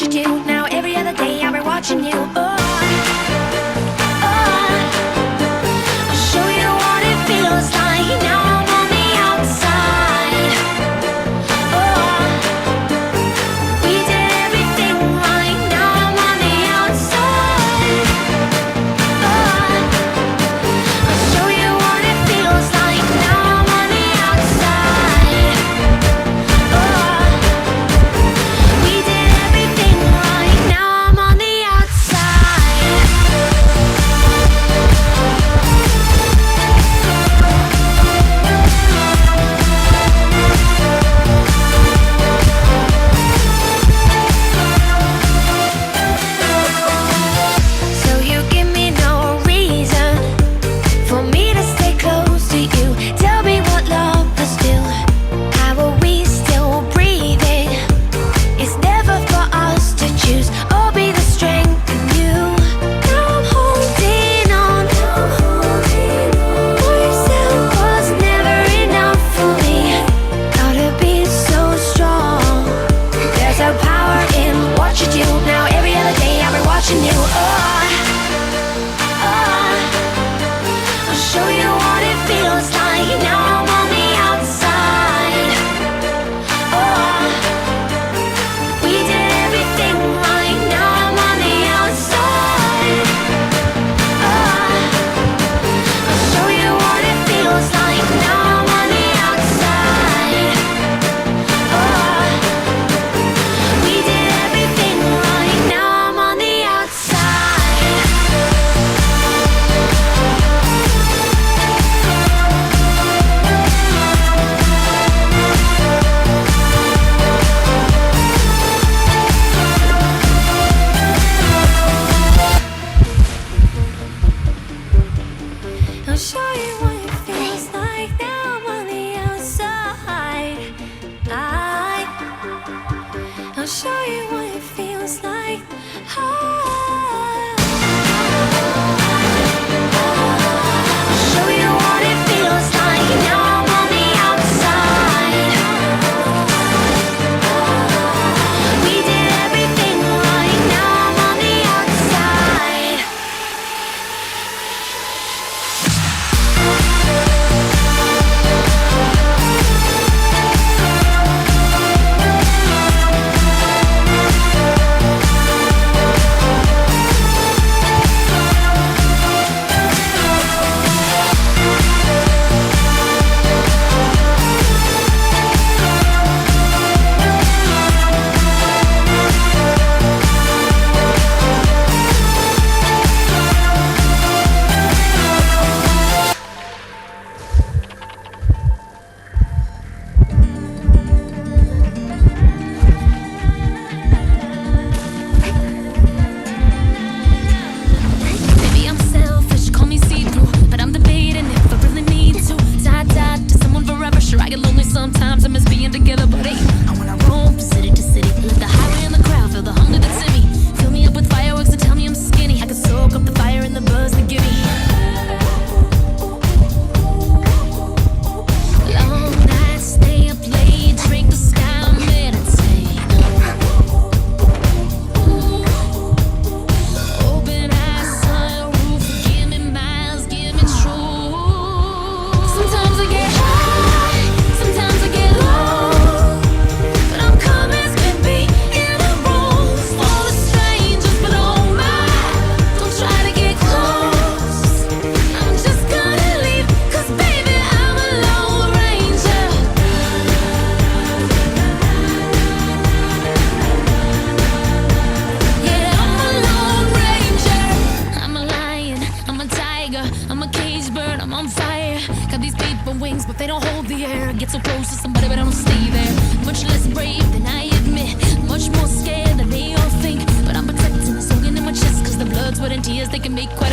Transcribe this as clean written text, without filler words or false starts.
you do. Now every other day I'll be watching you. Oh, oh, I'll show you what it feels like. Now I'm on the outside. Oh, we did everything right. Now I'm on the outside. Oh, I'll show you what it feels like. Now I'm on the outside. Oh, we did everything right. Now I'm on the outside. So you give me no reason for me to stay close to you. Tell me what love is do. How are we still breathing? It's never for us to choose or be the strength in you. Now I'm holding on. What you said was never enough for me. Gotta be so strong. There's a power in what you do. Now every other day I'll be watching you. Oh, oh, I'll show you what it feels like. Now I'm on the outside. Oh, we did everything right. Now I'm on the outside. Oh, I'll show you what it feels like. Now I'm on the outside. Oh, we did everything right. Now I'm on the outside. I'll show you what it feels like. Now I'm on the outside. I'll show you what it feels like. I'll show you what it feels like. Now I'm on the outside. We did everything right. Now I'm on the outside. Maybe I'm selfish, call me see-through, but I'm debating if I really need to. Tied to someone forever, sure I get lonely sometimes. I miss being together, but hey, I wanna roam from city to city. Let the highway and the crowd feel the hunger that's in me. Fill me up with fireworks and tell me I'm skinny. I can soak up the fire and the buzz they give me. Long nights, stay up late, drink the sky, meditate. Open eyes, sunroof, give me miles, give me truth. Sometimes I get high, sometimes I get low, but I'm calm as can be in a room full of strangers. But oh my, don't try to get close. I'm just gonna leave, 'cause baby I'm a lone ranger. Yeah, I'm a lone ranger. I'm a lion, I'm a tiger, I'm a caged bird, I'm on fire. Got these paper wings, but they don't hold the air. I get so close to somebody, but I don't stay there. Much less brave than I admit, much more scared than they all think. But I'm protecting the soul in my chest, 'cause the blood, sweat, and tears, they can make quite a